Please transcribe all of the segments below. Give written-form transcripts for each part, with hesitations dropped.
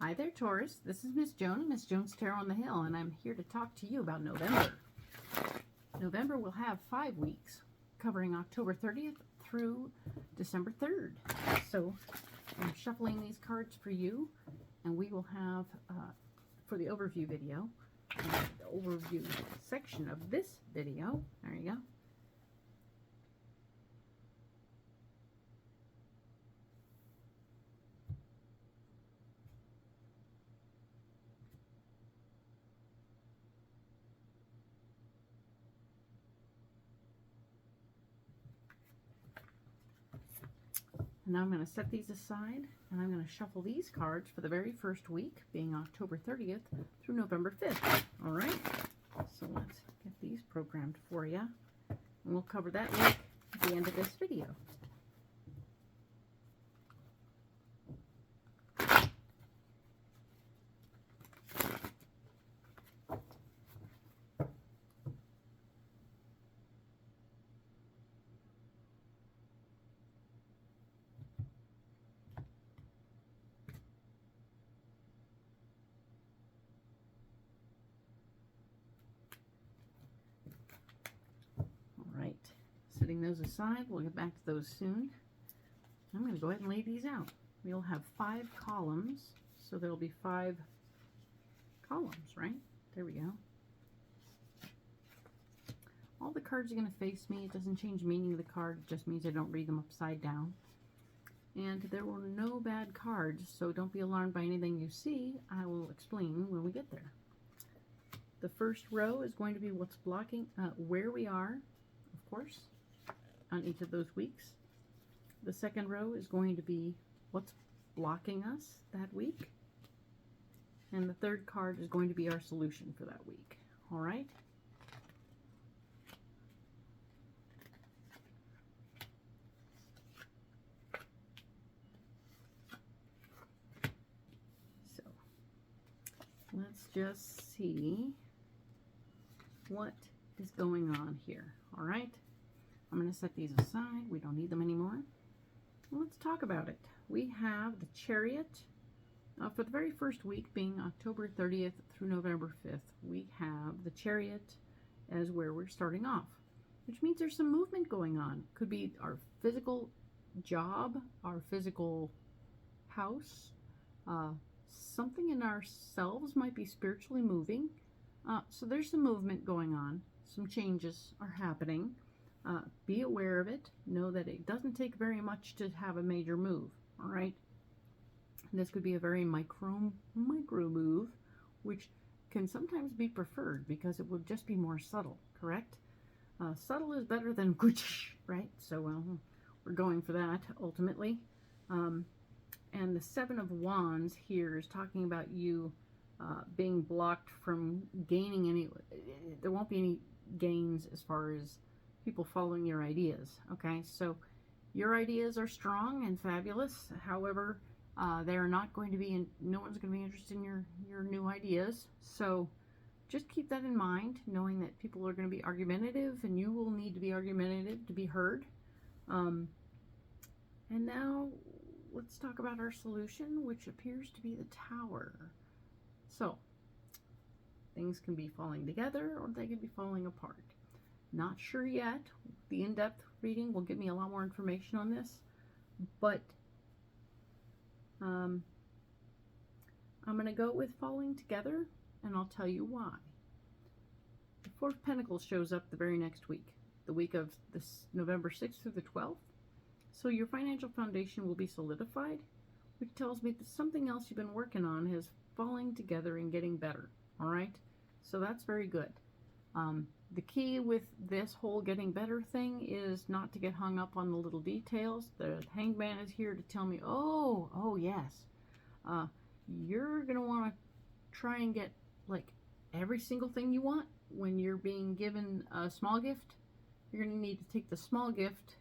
Hi there, Taurus. This is Miss Joan, Miss Joan's Tarot on the Hill, and I'm here to talk to you about November. November will have 5 weeks, covering October 30th through December 3rd. So I'm shuffling these cards for you, and we will have, for the overview video, the overview section of this video, there you go. And now I'm going to set these aside, and I'm going to shuffle these cards for the very first week, being October 30th through November 5th. All right? So let's get these programmed for you, and we'll cover that week at the end of this video. Setting those aside, we'll get back to those soon. I'm going to go ahead and lay these out. We'll have 5 columns, so there'll be 5 columns, right? There we go. All the cards are going to face me. It doesn't change the meaning of the card. It just means I don't read them upside down. And there were no bad cards, so don't be alarmed by anything you see. I will explain when we get there. The first row is going to be what's blocking, where we are, of course, on each of those weeks. The second row is going to be what's blocking us that week. And the third card is going to be our solution for that week. All right? So, let's just see what is going on here. All right? I'm going to set these aside. We don't need them anymore. Let's talk about it. We have the Chariot. For the very first week, being October 30th through November 5th, we have the Chariot as where we're starting off, which means there's some movement going on. Could be our physical job, our physical house. Something in ourselves might be spiritually moving. So there's some movement going on. Some changes are happening. Be aware of it. Know that it doesn't take very much to have a major move. All right. This could be a very micro move, which can sometimes be preferred because it would just be more subtle. Correct? Subtle is better than right? So we're going for that ultimately. And the 7 of Wands here is talking about you being blocked from gaining any. There won't be any gains as far as people following your ideas. Okay, so your ideas are strong and fabulous. However, they are not going to be no one's going to be interested in your new ideas. So just keep that in mind, knowing that people are going to be argumentative, and you will need to be argumentative to be heard. And now let's talk about our solution, which appears to be the Tower. So things can be falling together, or they can be falling apart. Not sure yet. The in-depth reading will give me a lot more information on this, but I'm going to go with falling together, and I'll tell you why. The 4 of Pentacles shows up the very next week, the week of this November 6th through the 12th. So your financial foundation will be solidified, which tells me that something else you've been working on is falling together and getting better. All right? So that's very good. The key with this whole getting better thing is not to get hung up on the little details. The Hangman is here to tell me, oh yes, you're going to want to try and get like every single thing you want. When you're being given a small gift, you're going to need to take the small gift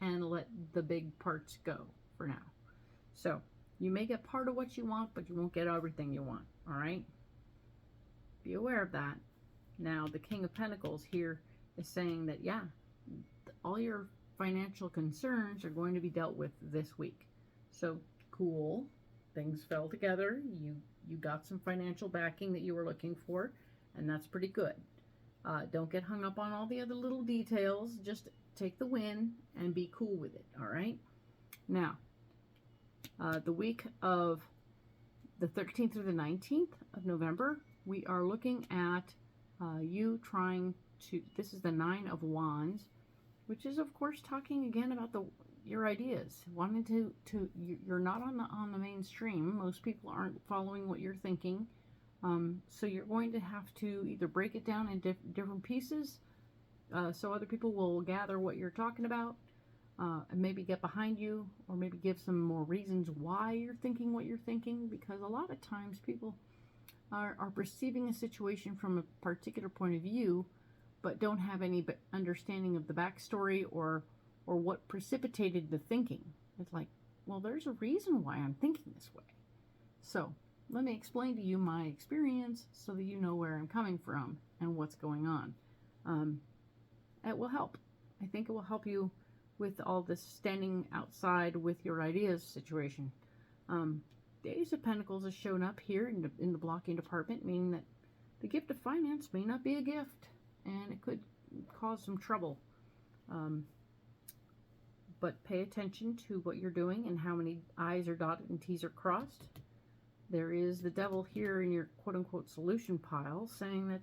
and let the big parts go for now. So you may get part of what you want, but you won't get everything you want. All right? Be aware of that. Now, the King of Pentacles here is saying that, yeah, all your financial concerns are going to be dealt with this week. So, cool. things fell together. You got some financial backing that you were looking for, and that's pretty good. Don't get hung up on all the other little details. Just take the win and be cool with it, all right? Now, the week of the 13th through the 19th of November, we are looking at you trying to, this is the 9 of Wands, which is, of course, talking again about your ideas. Wanting to you're not on the mainstream. Most people aren't following what you're thinking. So you're going to have to either break it down in different pieces so other people will gather what you're talking about and maybe get behind you, or maybe give some more reasons why you're thinking what you're thinking, because a lot of times people are perceiving a situation from a particular point of view but don't have any understanding of the backstory or what precipitated the thinking. It's like, well, there's a reason why I'm thinking this way. So let me explain to you my experience so that you know where I'm coming from and what's going on. It will help. I think it will help you with all this standing outside with your ideas situation. The Ace of Pentacles has shown up here in the blocking department, meaning that the gift of finance may not be a gift, and it could cause some trouble. But pay attention to what you're doing and how many I's are dotted and T's are crossed. There is the devil here in your quote-unquote solution pile saying that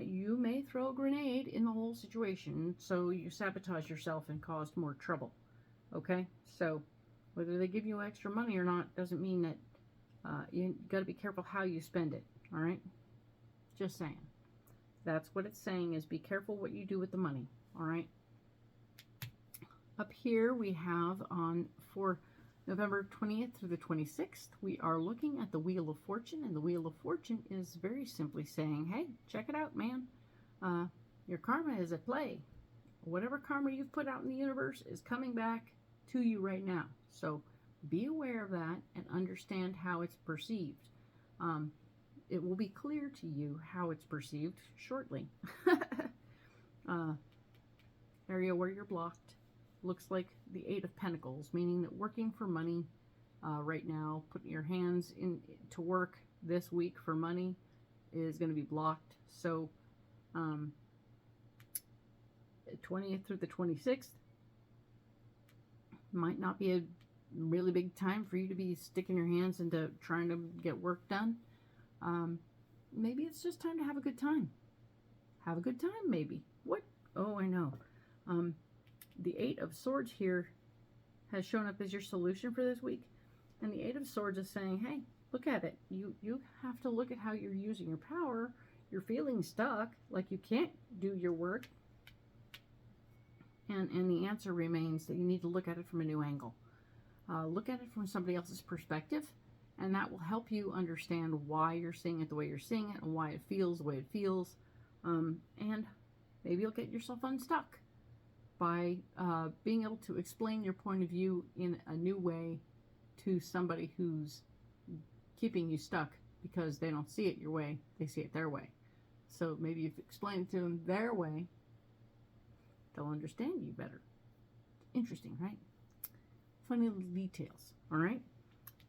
you may throw a grenade in the whole situation, so you sabotage yourself and caused more trouble. Okay? So whether they give you extra money or not doesn't mean that you got to be careful how you spend it. All right? Just saying. That's what it's saying, is be careful what you do with the money. All right? Up here we have for November 20th through the 26th, we are looking at the Wheel of Fortune, and the Wheel of Fortune is very simply saying, hey, check it out, man. Your karma is at play. Whatever karma you've put out in the universe is coming back to you right now. So be aware of that and understand how it's perceived. It will be clear to you how it's perceived shortly. Area where you're blocked looks like the 8 of Pentacles, meaning that working for money right now, putting your hands to work this week for money is going to be blocked. So 20th through the 26th might not be a really big time for you to be sticking your hands into trying to get work done. Maybe it's just time to have a good time. Have a good time, maybe. What? Oh, I know. The 8 of Swords here has shown up as your solution for this week. And the 8 of Swords is saying, hey, look at it. You have to look at how you're using your power. You're feeling stuck, like you can't do your work. And the answer remains that you need to look at it from a new angle. Look at it from somebody else's perspective, and that will help you understand why you're seeing it the way you're seeing it and why it feels the way it feels. And maybe you'll get yourself unstuck by being able to explain your point of view in a new way to somebody who's keeping you stuck because they don't see it your way, they see it their way. So maybe if you explain it to them their way, they'll understand you better. Interesting, right? Funny little details, all right?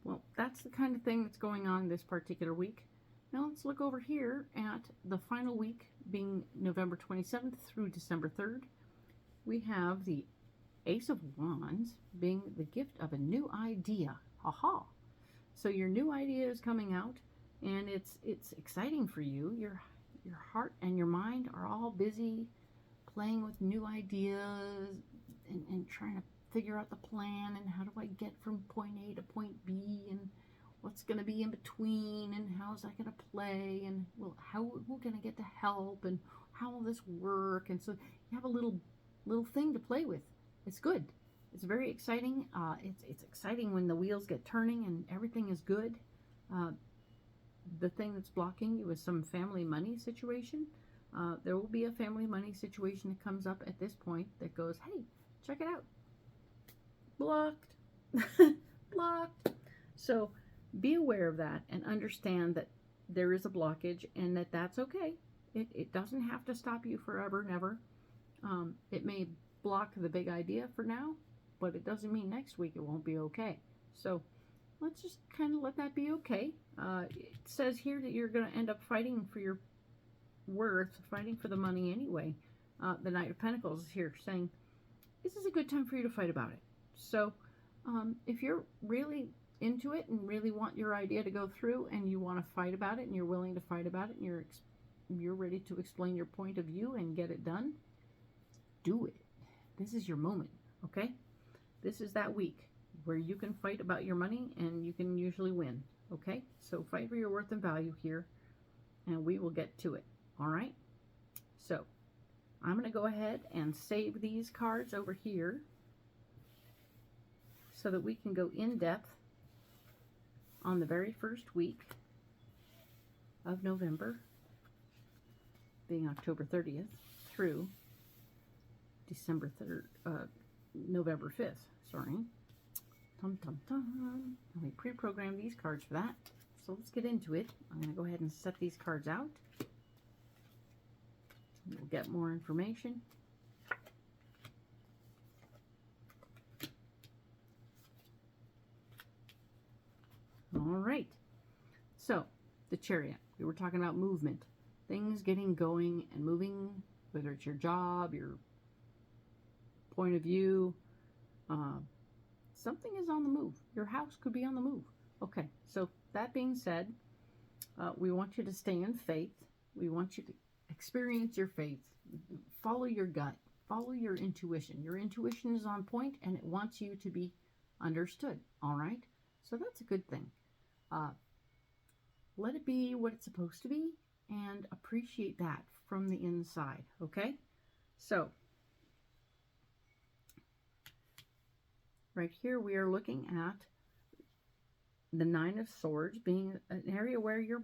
Well, that's the kind of thing that's going on this particular week. Now let's look over here at the final week, being November 27th through December 3rd. We have the Ace of Wands being the gift of a new idea. Ha-ha. So your new idea is coming out, and it's exciting for you. Your heart and your mind are all busy playing with new ideas and trying to figure out the plan and how do I get from point A to point B and what's going to be in between and how's that going to play and well, who can I get to help and how will this work? And so you have a little thing to play with. It's good. It's very exciting. It's exciting when the wheels get turning and everything is good. The thing that's blocking you is some family money situation. There will be a family money situation that comes up at this point that goes, hey, check it out. Blocked. Blocked. So be aware of that and understand that there is a blockage and that's okay. It doesn't have to stop you forever, never. It may block the big idea for now, but it doesn't mean next week it won't be okay. So let's just kind of let that be okay. It says here that you're going to end up fighting for your worth, fighting for the money anyway. The Knight of Pentacles is here saying, this is a good time for you to fight about it. So if you're really into it and really want your idea to go through and you want to fight about it and you're willing to fight about it and you're ready to explain your point of view and get it done, do it. This is your moment, okay? This is that week where you can fight about your money and you can usually win, okay? So fight for your worth and value here, and we will get to it, all right? So I'm going to go ahead and save these cards over here so that we can go in depth on the very first week of November, being October 30th through December 3rd, November 5th, sorry. And we pre-programmed these cards for that. So let's get into it. I'm going to go ahead and set these cards out. We'll get more information. All right. So, the Chariot. We were talking about movement. Things getting going and moving, whether it's your job, your point of view. Something is on the move. Your house could be on the move. Okay, so that being said, we want you to stay in faith. We want you to experience your faith. Follow your gut. Follow your intuition. Your intuition is on point and it wants you to be understood. All right? So that's a good thing. Let it be what it's supposed to be and appreciate that from the inside. Okay? So, right here we are looking at the Nine of Swords being an area where you're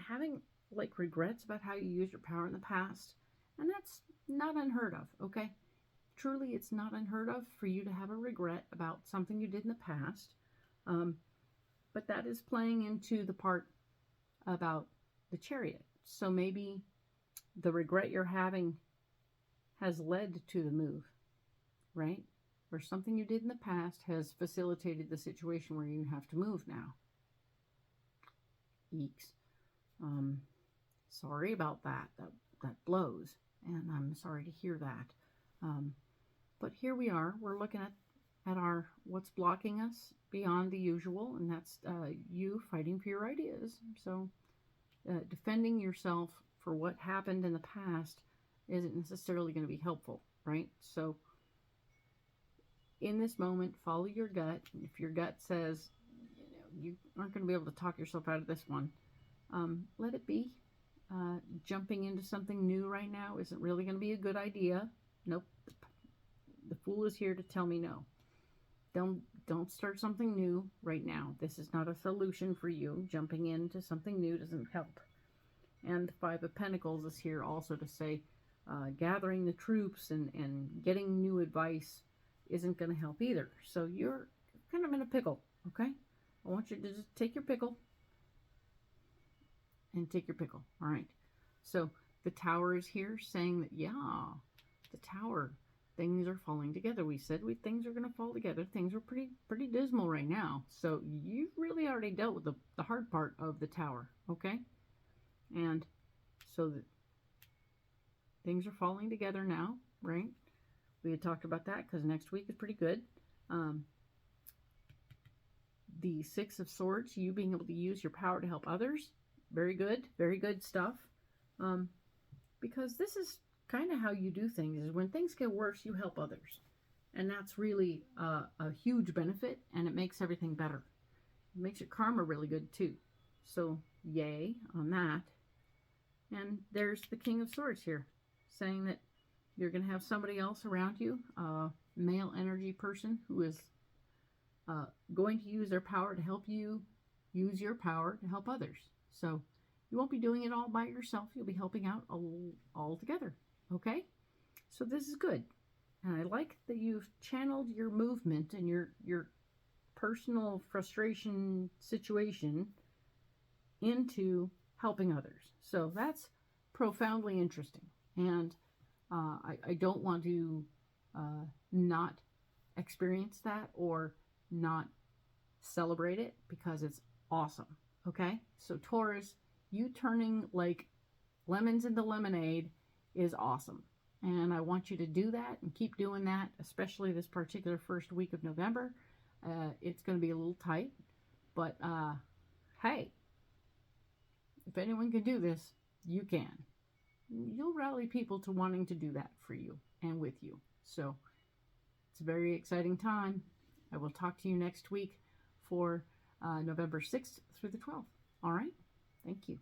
having like regrets about how you used your power in the past. And that's not unheard of, okay? Truly, it's not unheard of for you to have a regret about something you did in the past. But that is playing into the part about the Chariot. So maybe the regret you're having has led to the move, right? Or something you did in the past has facilitated the situation where you have to move now. Eeks. Sorry about that. That blows. And I'm sorry to hear that. But here we are. We're looking at our what's blocking us beyond the usual. And that's you fighting for your ideas. So defending yourself for what happened in the past isn't necessarily going to be helpful, right? So in this moment, follow your gut. If your gut says, you aren't going to be able to talk yourself out of this one, let it be. Jumping into something new right now isn't really going to be a good idea. Nope. The Fool is here to tell me no. Don't start something new right now. This is not a solution for you. Jumping into something new doesn't help. And the Five of Pentacles is here also to say gathering the troops and getting new advice isn't going to help either. So you're kind of in a pickle, okay? I want you to just take your pickle and take your pickle. All right. So the Tower is here saying that, yeah, the Tower, things are falling together. We said things are going to fall together. Things are pretty dismal right now. So you've really already dealt with the hard part of the Tower, okay? And so that things are falling together now, right? We had talked about that because next week is pretty good. The Six of Swords, you being able to use your power to help others. Very good stuff. Because this is kind of how you do things, is when things get worse, you help others. And that's really a huge benefit, and it makes everything better. It makes your karma really good too. So, yay on that. And there's the King of Swords here, saying that you're going to have somebody else around you, a male energy person who is going to use their power to help you use your power to help others. So you won't be doing it all by yourself. You'll be helping out all together. Okay? So this is good. And I like that you've channeled your movement and your personal frustration situation into helping others. So that's profoundly interesting. And I don't want to not experience that or not celebrate it because it's awesome. Okay, so Taurus, you turning like lemons into lemonade is awesome. And I want you to do that and keep doing that, especially this particular first week of November. It's going to be a little tight, but hey, if anyone can do this, you can. You'll rally people to wanting to do that for you and with you. So it's a very exciting time. I will talk to you next week for November 6th through the 12th. All right? Thank you.